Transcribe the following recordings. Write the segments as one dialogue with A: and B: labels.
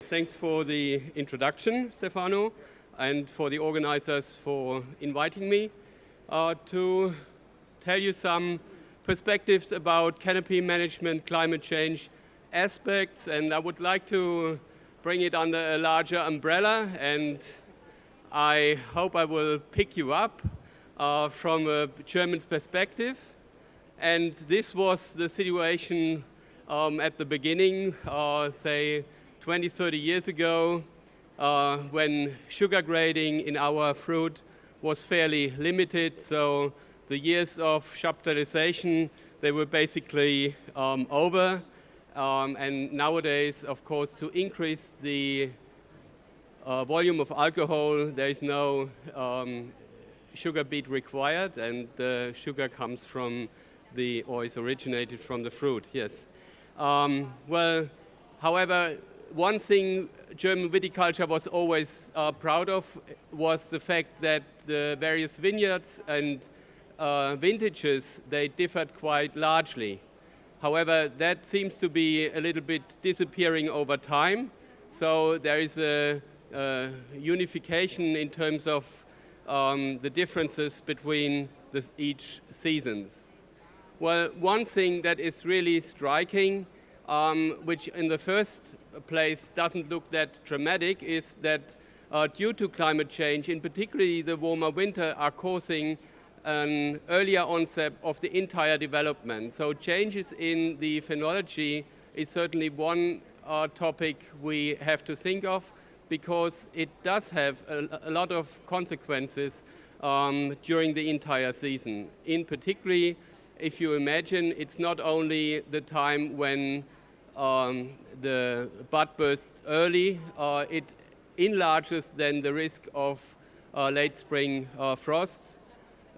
A: Thanks for the introduction, Stefano, and for the organizers for inviting me to tell you some perspectives about canopy management, climate change aspects, and I would like to bring it under a larger umbrella, and I hope I will pick you up from a German perspective. And this was the situation at the beginning, say 20, 30 years ago, when sugar grading in our fruit was fairly limited. So the years of chapterization, they were basically over. And nowadays, of course, to increase the volume of alcohol, there is no sugar beet required, and the sugar comes from or is originated from the fruit, yes. However, one thing German viticulture was always proud of was the fact that the various vineyards and vintages, they differed quite largely. However, that seems to be a little bit disappearing over time. So there is a unification in terms of the differences between each seasons. Well, one thing that is really striking, which in the first place doesn't look that dramatic, is that due to climate change, in particularly the warmer winter, are causing an earlier onset of the entire development. So changes in the phenology is certainly one topic we have to think of, because it does have a lot of consequences during the entire season. In particular, if you imagine, it's not only the time when the bud bursts early, it enlarges then the risk of late spring frosts.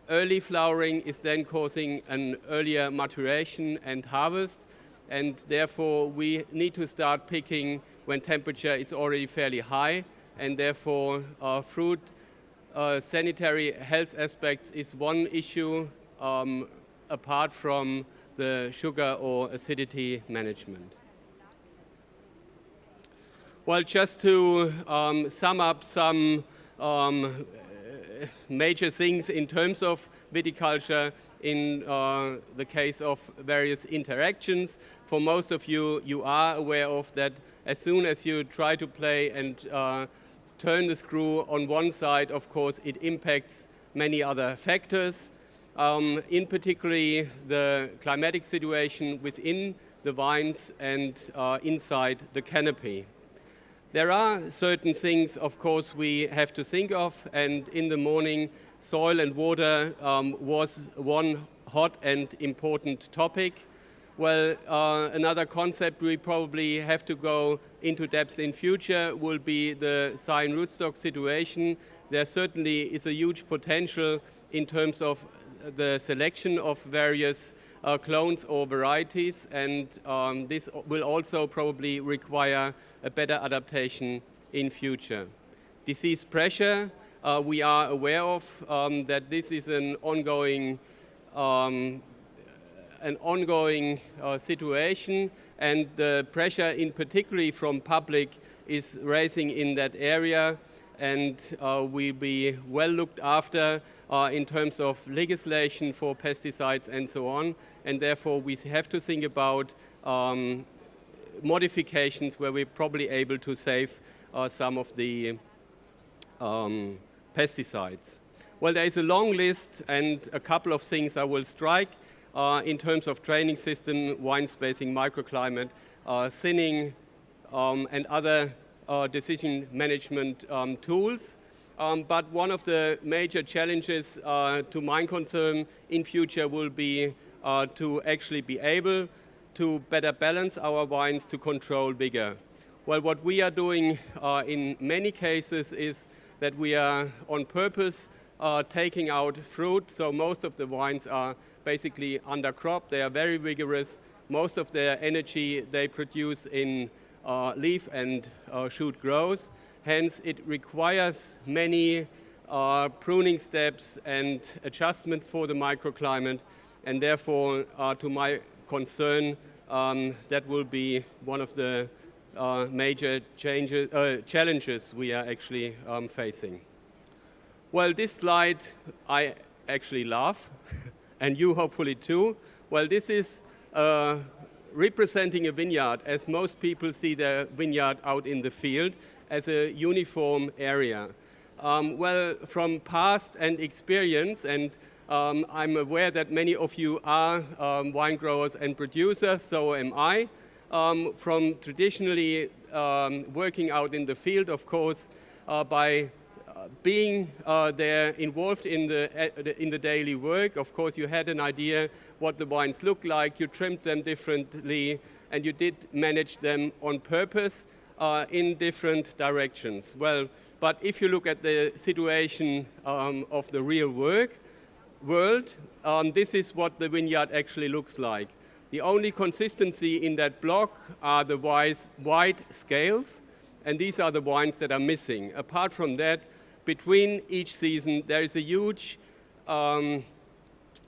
A: Early flowering is then causing an earlier maturation and harvest, and therefore we need to start picking when temperature is already fairly high, and therefore fruit sanitary health aspects is one issue apart from the sugar or acidity management. Well, just to sum up some major things in terms of viticulture in the case of various interactions. For most of you, you are aware of that as soon as you try to play and turn the screw on one side, of course, it impacts many other factors. In particular, the climatic situation within the vines and inside the canopy. There are certain things, of course, we have to think of, and in the morning, soil and water was one hot and important topic. Well, another concept we probably have to go into depth in future will be the cyan rootstock situation. There certainly is a huge potential in terms of the selection of various clones or varieties, and this will also probably require a better adaptation in future. Disease pressure, we are aware of that this is an ongoing situation, and the pressure in particularly from public is rising in that area, and will be well looked after in terms of legislation for pesticides and so on, and therefore we have to think about modifications where we're probably able to save some of the pesticides. Well, there is a long list and a couple of things I will strike in terms of training system, wine spacing, microclimate, thinning, and other decision management tools. But one of the major challenges to my concern in future will be to actually be able to better balance our wines to control vigor. Well, what we are doing in many cases is that we are on purpose taking out fruit. So most of the wines are basically under crop. They are very vigorous. Most of their energy they produce in leaf and shoot growth. Hence, it requires many pruning steps and adjustments for the microclimate, and therefore, to my concern, that will be one of the major challenges we are actually facing. Well, this slide I actually love, and you hopefully too. Well, this is representing a vineyard, as most people see their vineyard out in the field, as a uniform area. Well, from past and experience, and I'm aware that many of you are wine growers and producers, so am I. From traditionally working out in the field, of course, by being there involved in the daily work, of course, you had an idea what the wines look like, you trimmed them differently, and you did manage them on purpose in different directions. Well, but if you look at the situation of the real world, this is what the vineyard actually looks like. The only consistency in that block are the wide scales, and these are the wines that are missing. Apart from that, between each season, there is a huge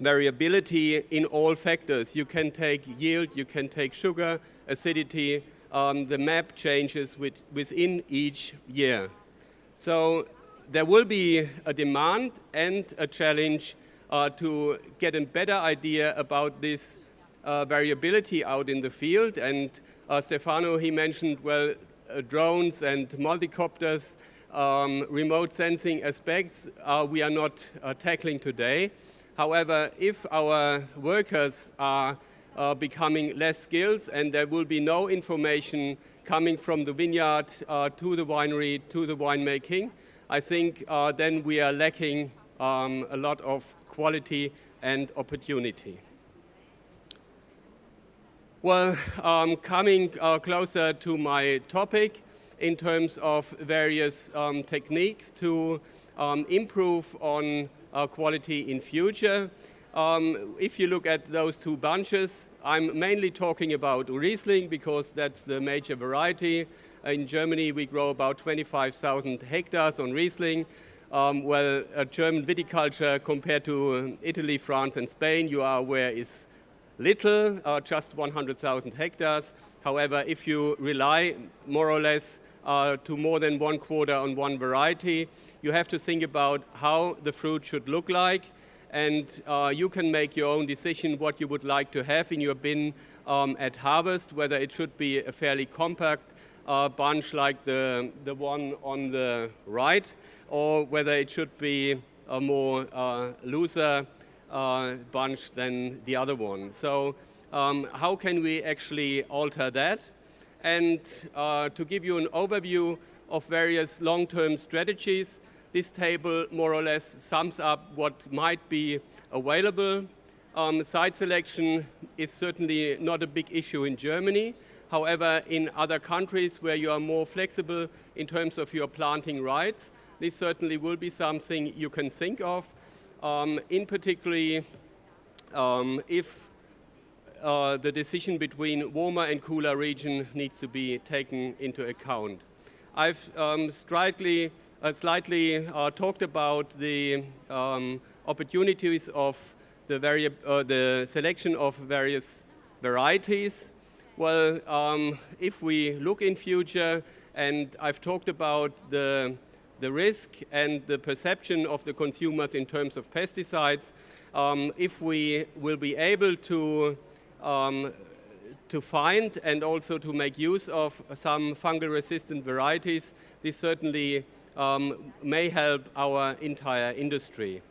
A: variability in all factors. You can take yield, you can take sugar, acidity. The map changes within each year. So there will be a demand and a challenge to get a better idea about this variability out in the field. And Stefano, he mentioned, well, drones and multicopters, remote sensing aspects we are not tackling today. However, if our workers are becoming less skilled and there will be no information coming from the vineyard to the winery, to the winemaking, I think then we are lacking a lot of quality and opportunity. Well, coming closer to my topic in terms of various techniques to improve on quality in future. If you look at those two bunches, I'm mainly talking about Riesling because that's the major variety. In Germany, we grow about 25,000 hectares on Riesling. Well, German viticulture compared to Italy, France, and Spain, you are aware, is little, just 100,000 hectares. However, if you rely more or less to more than 1/4 on one variety, you have to think about how the fruit should look like, and you can make your own decision what you would like to have in your bin at harvest, whether it should be a fairly compact bunch like the one on the right, or whether it should be a more looser bunch than the other one. So how can we actually alter that? And to give you an overview of various long-term strategies, this table more or less sums up what might be available. Site selection is certainly not a big issue in Germany. However, in other countries where you are more flexible in terms of your planting rights, this certainly will be something you can think of. In particular, if the decision between warmer and cooler region needs to be taken into account. I've slightly talked about the opportunities of the selection of various varieties. Well, if we look in future, and I've talked about the risk and the perception of the consumers in terms of pesticides, if we will be able to find and also to make use of some fungal resistant varieties, this certainly may help our entire industry.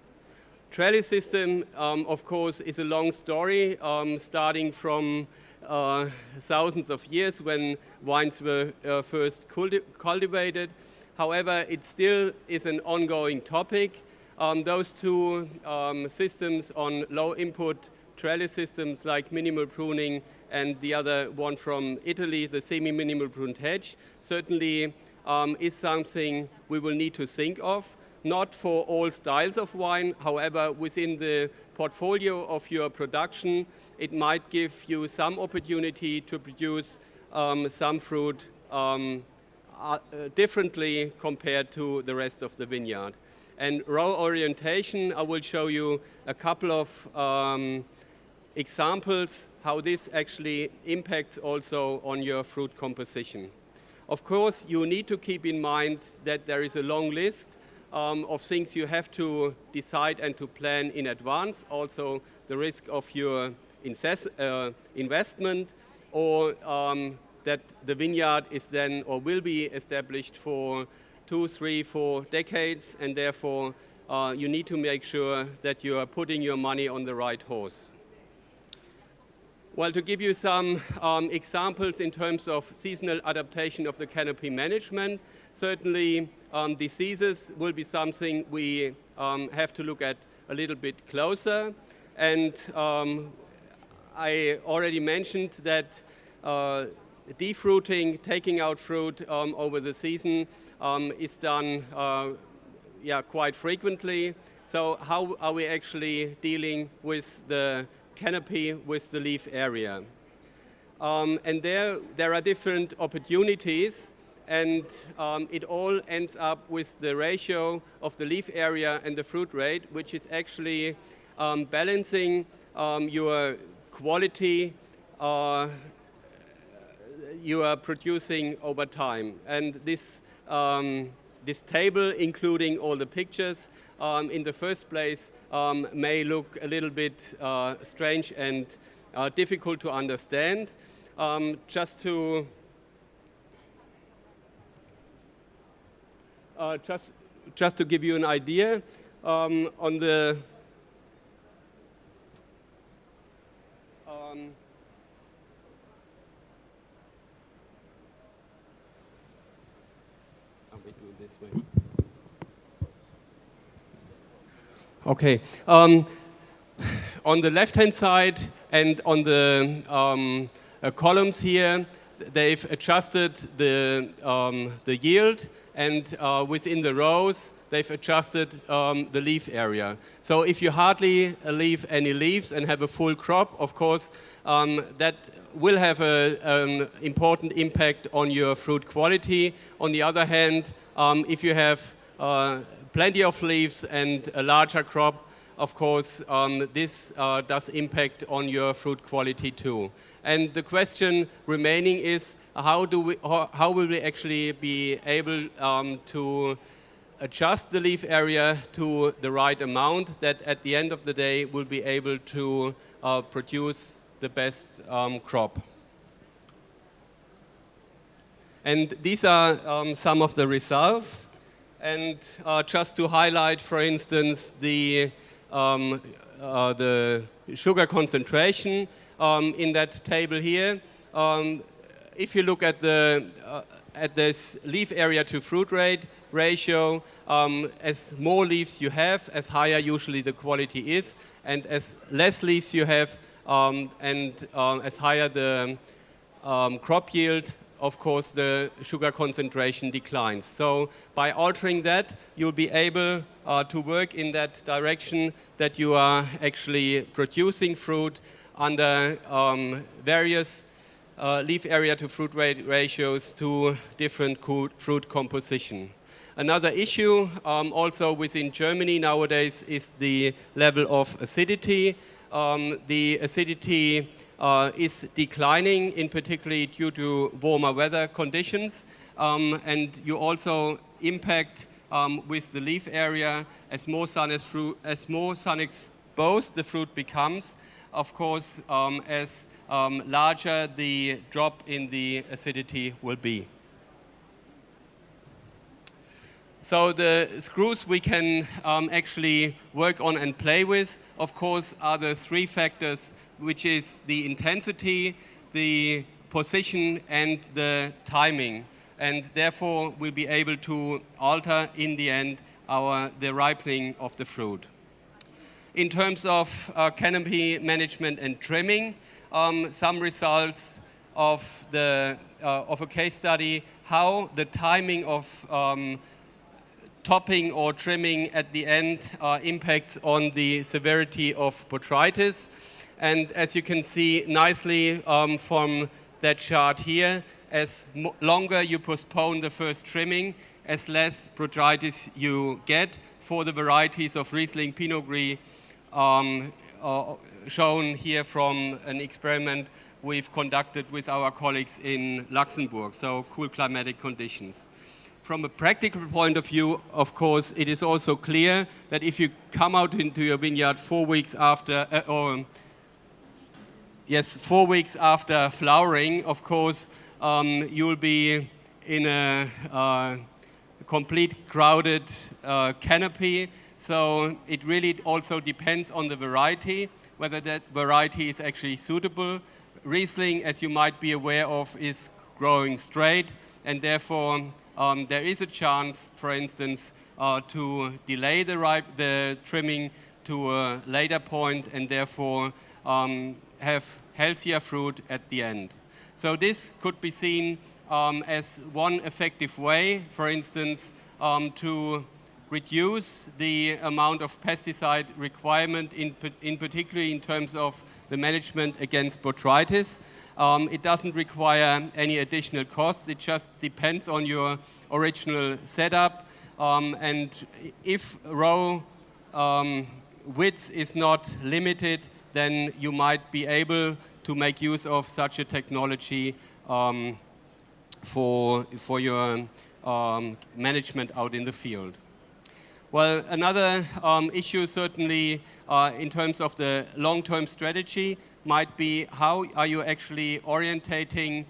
A: Trellis system, of course, is a long story, starting from thousands of years when wines were first cultivated. However, it still is an ongoing topic. Those two systems on low input trellis systems like minimal pruning and the other one from Italy, the semi-minimal pruned hedge, certainly is something we will need to think of. Not for all styles of wine, however, within the portfolio of your production, it might give you some opportunity to produce some fruit differently compared to the rest of the vineyard. And row orientation, I will show you a couple of examples how this actually impacts also on your fruit composition. Of course, you need to keep in mind that there is a long list of things you have to decide and to plan in advance. Also, the risk of your investment, or that the vineyard is then or will be established for 2, 3, 4 decades, and therefore you need to make sure that you are putting your money on the right horse. Well, to give you some examples in terms of seasonal adaptation of the canopy management, certainly diseases will be something we have to look at a little bit closer. And I already mentioned that defruiting, taking out fruit over the season is done quite frequently. So how are we actually dealing with the canopy, with the leaf area? And there are different opportunities, and it all ends up with the ratio of the leaf area and the fruit rate, which is actually balancing your quality you are producing over time. And this table, including all the pictures, in the first place may look a little bit strange and difficult to understand. Just to give you an idea, on the this way. Okay. On the left-hand side and on the columns here, they've adjusted the yield, and within the rows, they've adjusted the leaf area. So if you hardly leave any leaves and have a full crop, of course, that will have an important impact on your fruit quality. On the other hand, if you have plenty of leaves and a larger crop, of course, this does impact on your fruit quality too. And the question remaining is, how will we actually be able to adjust the leaf area to the right amount that at the end of the day will be able to produce the best crop. And these are some of the results. And just to highlight, for instance, the sugar concentration in that table here. If you look at this leaf area to fruit rate ratio, as more leaves you have, as higher usually the quality is, and as less leaves you have, as higher the crop yield, of course the sugar concentration declines. So by altering that, you'll be able to work in that direction, that you are actually producing fruit under various leaf area to fruit rate ratios to different fruit composition. Another issue also within Germany nowadays is the level of acidity. The acidity is declining, in particular due to warmer weather conditions, and you also impact with the leaf area. As more sun exposed the fruit becomes, of course, as larger the drop in the acidity will be. So the screws we can actually work on and play with, of course, are the three factors, which is the intensity, the position, and the timing. And therefore, we'll be able to alter, in the end, the ripening of the fruit. In terms of canopy management and trimming, some results of a case study, how the timing of topping or trimming at the end impacts on the severity of botrytis. And as you can see nicely from that chart here, as longer you postpone the first trimming, as less botrytis you get. For the varieties of Riesling Pinot Gris shown here from an experiment we've conducted with our colleagues in Luxembourg, so cool climatic conditions. From a practical point of view, of course, it is also clear that if you come out into your vineyard 4 weeks after, 4 weeks after flowering, of course, you'll be in a complete crowded canopy. So it really also depends on the variety, whether that variety is actually suitable. Riesling, as you might be aware of, is growing straight, and therefore there is a chance, for instance, to delay the trimming to a later point and therefore have healthier fruit at the end. So this could be seen as one effective way, for instance, to reduce the amount of pesticide requirement, in particular in terms of the management against Botrytis. It doesn't require any additional costs. It just depends on your original setup. And if row width is not limited, then you might be able to make use of such a technology for your management out in the field. Well, another issue certainly in terms of the long-term strategy might be how are you actually orientating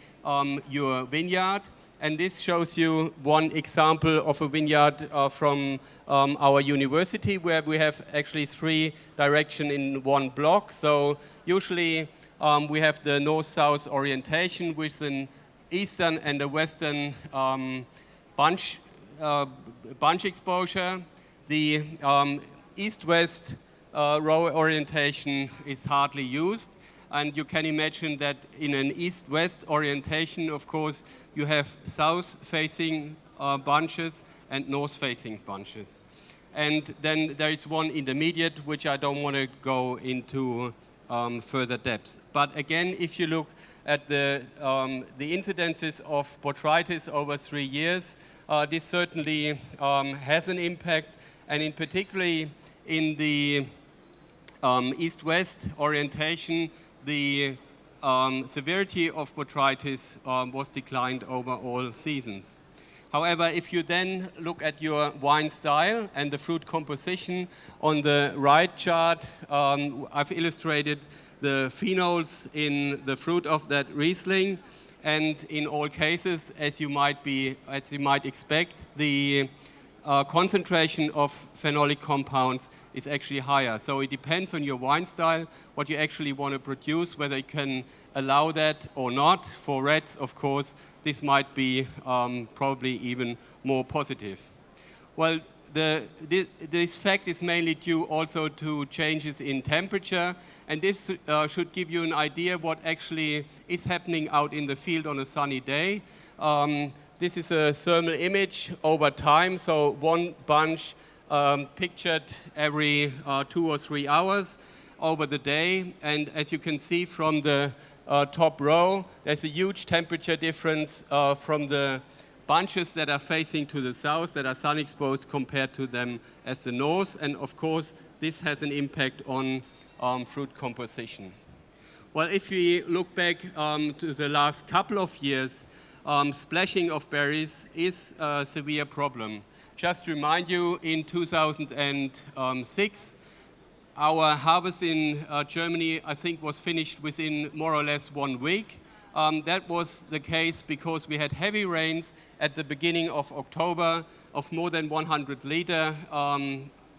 A: your vineyard. And this shows you one example of a vineyard from our university where we have actually 3 directions in one block. So usually we have the north-south orientation with an eastern and a western bunch exposure. The east-west row orientation is hardly used, and you can imagine that in an east-west orientation, of course, you have south-facing bunches and north-facing bunches. And then there is one intermediate, which I don't want to go into further depth. But again, if you look at the incidences of Botrytis over 3 years, this certainly has an impact, and in particularly in the east-west orientation, the severity of Botrytis was declined over all seasons. However, if you then look at your wine style and the fruit composition, on the right chart, I've illustrated the phenols in the fruit of that Riesling, and in all cases, as you might expect, the concentration of phenolic compounds is actually higher. So it depends on your wine style, what you actually want to produce, whether you can allow that or not. For reds, of course, this might be probably even more positive. Well, this fact is mainly due also to changes in temperature, and this should give you an idea what actually is happening out in the field on a sunny day. This is a thermal image over time, so one bunch pictured every 2 or 3 hours over the day. And as you can see from the top row, there's a huge temperature difference from the bunches that are facing to the south, that are sun exposed, compared to them as the north. And of course, this has an impact on fruit composition. Well, if we look back to the last couple of years, splashing of berries is a severe problem. Just to remind you, in 2006, our harvest in Germany, I think, was finished within more or less 1 week. That was the case because we had heavy rains at the beginning of October of more than 100 liters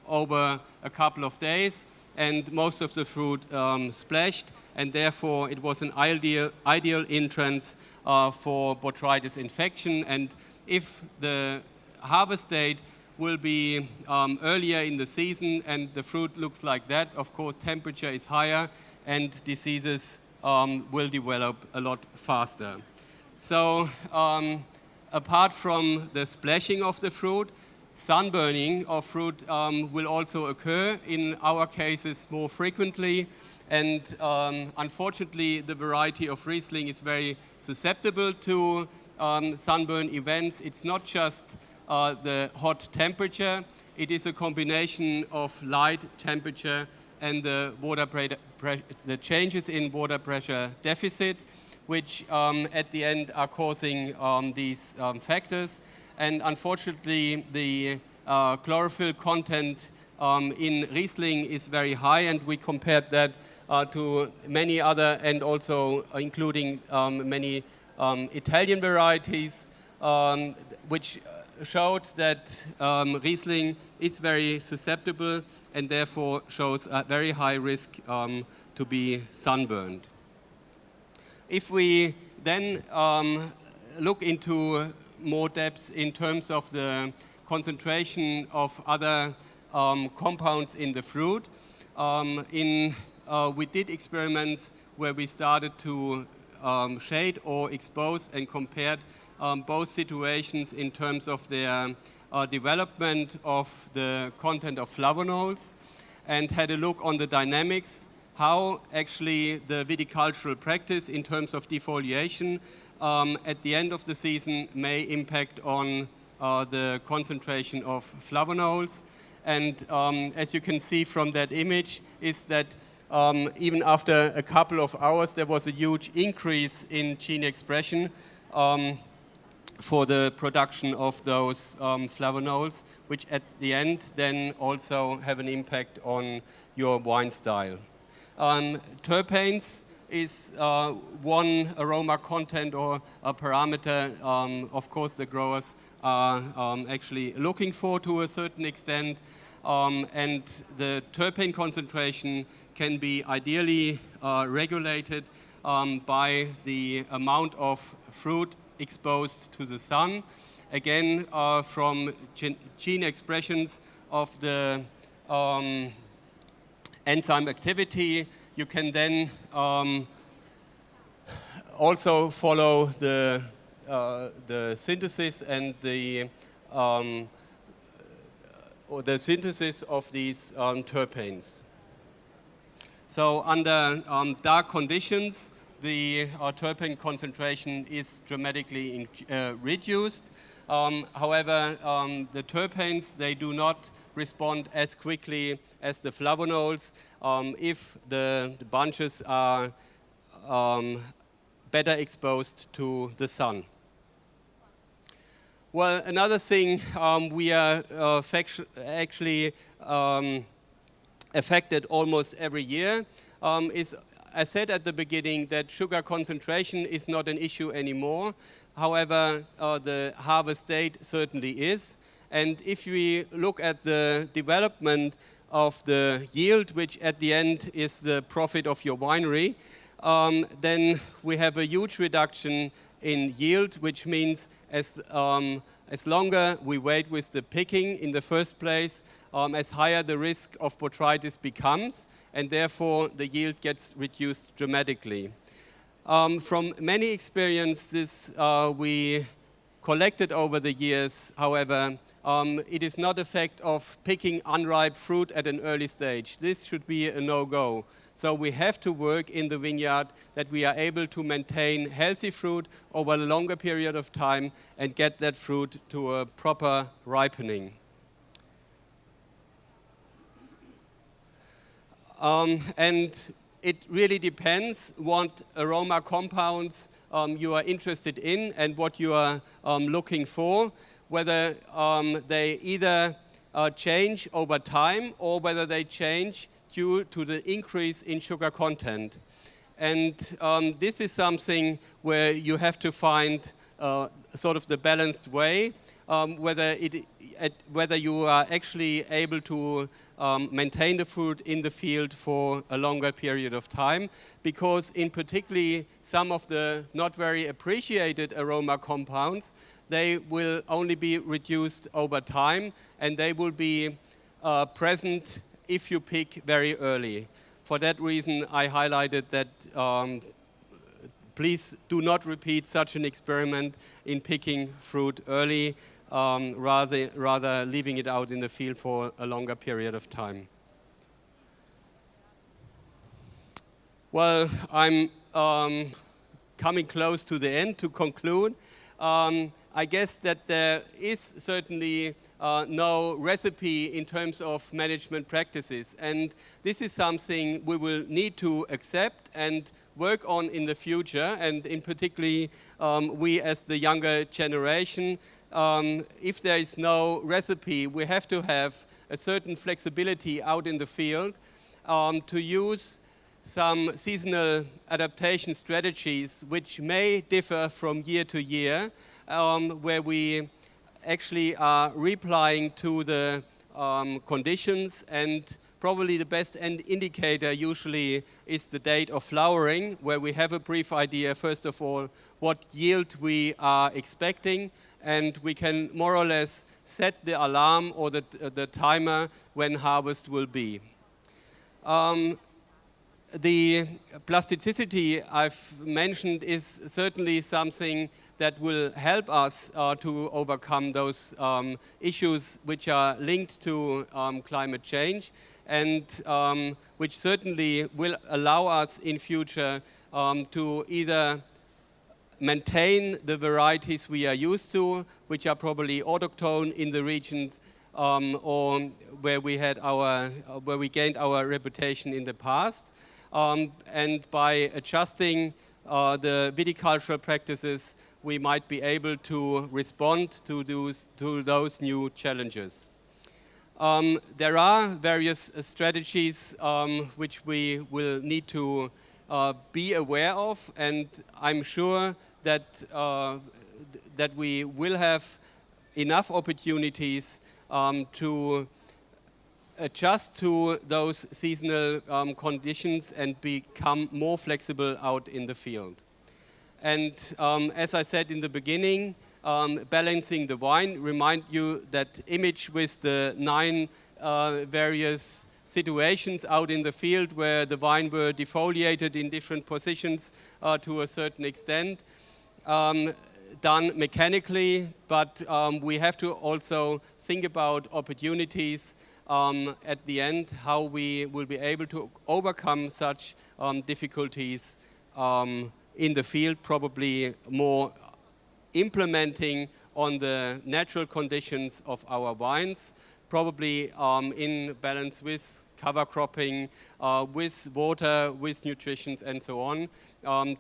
A: over a couple of days, and most of the fruit splashed, and therefore it was an ideal entrance for Botrytis infection. And if the harvest date will be earlier in the season and the fruit looks like that, of course temperature is higher and diseases will develop a lot faster. So apart from the splashing of the fruit, sunburning of fruit will also occur, in our cases more frequently, and unfortunately the variety of Riesling is very susceptible to sunburn events. It's not just the hot temperature, it is a combination of light temperature and the water the changes in water pressure deficit, which at the end are causing these factors. And unfortunately, the chlorophyll content in Riesling is very high, and we compared that to many other, and also including many Italian varieties, which showed that Riesling is very susceptible and therefore shows a very high risk to be sunburned. If we then look into more depth in terms of the concentration of other compounds in the fruit, we did experiments where we started to shade or expose and compared both situations in terms of their development of the content of flavonols, and had a look on the dynamics, how actually the viticultural practice in terms of defoliation at the end of the season may impact on the concentration of flavonols. And as you can see from that image, is that even after a couple of hours, there was a huge increase in gene expression for the production of those flavonols, which at the end then also have an impact on your wine style. Terpenes is one aroma content or a parameter, of course, the growers are actually looking for to a certain extent, and the terpene concentration can be ideally regulated by the amount of fruit exposed to the sun. Again, from gene expressions of the enzyme activity, you can then also follow the synthesis and the synthesis of these terpenes. So under dark conditions, the terpene concentration is dramatically reduced. However, the terpenes, they do not respond as quickly as the flavonols if the bunches are better exposed to the sun. Well, another thing we are actually affected almost every year is, I said at the beginning, that sugar concentration is not an issue anymore. However, the harvest date certainly is. And if we look at the development of the yield, which at the end is the profit of your winery, then we have a huge reduction in yield, which means as longer we wait with the picking in the first place, as higher the risk of botrytis becomes, and therefore the yield gets reduced dramatically. From many experiences we collected over the years, however, it is not a fact of picking unripe fruit at an early stage. This should be a no-go. So we have to work in the vineyard that we are able to maintain healthy fruit over a longer period of time and get that fruit to a proper ripening. And it really depends what aroma compounds you are interested in and what you are looking for, whether they either change over time or whether they change due to the increase in sugar content. And this is something where you have to find sort of the balanced way, whether you are actually able to maintain the fruit in the field for a longer period of time, because in particularly some of the not very appreciated aroma compounds, they will only be reduced over time, and they will be present if you pick very early. For that reason, I highlighted that please do not repeat such an experiment in picking fruit early, rather leaving it out in the field for a longer period of time. Well, I'm coming close to the end to conclude. I guess that there is certainly no recipe in terms of management practices, and this is something we will need to accept and work on in the future, and in particularly we as the younger generation. If there is no recipe, we have to have a certain flexibility out in the field to use some seasonal adaptation strategies which may differ from year to year, where we actually are replying to the conditions, and probably the best indicator usually is the date of flowering, where we have a brief idea, first of all, what yield we are expecting, and we can more or less set the alarm or the timer when harvest will be. The plasticity I've mentioned is certainly something that will help us to overcome those issues which are linked to climate change, and which certainly will allow us in future to either maintain the varieties we are used to, which are probably autochthone in the regions or where we gained our reputation in the past. And by adjusting the viticultural practices, we might be able to respond to those new challenges. There are various strategies which we will need to be aware of, and I'm sure that, that we will have enough opportunities to adjust to those seasonal conditions and become more flexible out in the field. And as I said in the beginning, balancing the wine, remind you that image with the 9 various situations out in the field where the vine were defoliated in different positions to a certain extent, done mechanically, but we have to also think about opportunities at the end, how we will be able to overcome such difficulties in the field, probably more implementing on the natural conditions of our vines, probably in balance with cover cropping, with water, with nutrition and so on,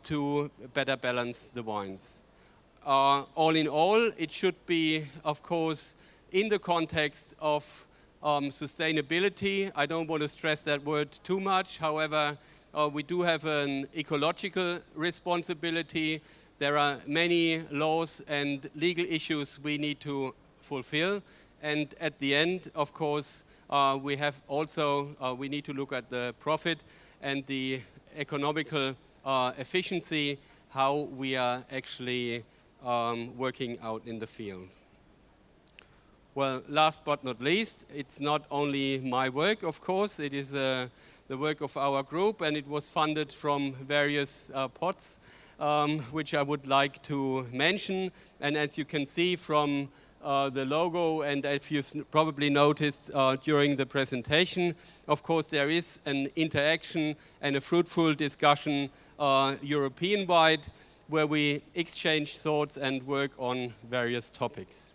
A: to better balance the vines. All in all, it should be, of course, in the context of sustainability. I don't want to stress that word too much. However, we do have an ecological responsibility. There are many laws and legal issues we need to fulfill. And at the end, of course, we have also, we need to look at the profit and the economical efficiency, how we are actually working out in the field. Well, last but not least, it's not only my work, of course, it is the work of our group, and it was funded from various pots, which I would like to mention. And as you can see from the logo, and if you've probably noticed during the presentation, of course there is an interaction and a fruitful discussion European-wide, where we exchange thoughts and work on various topics.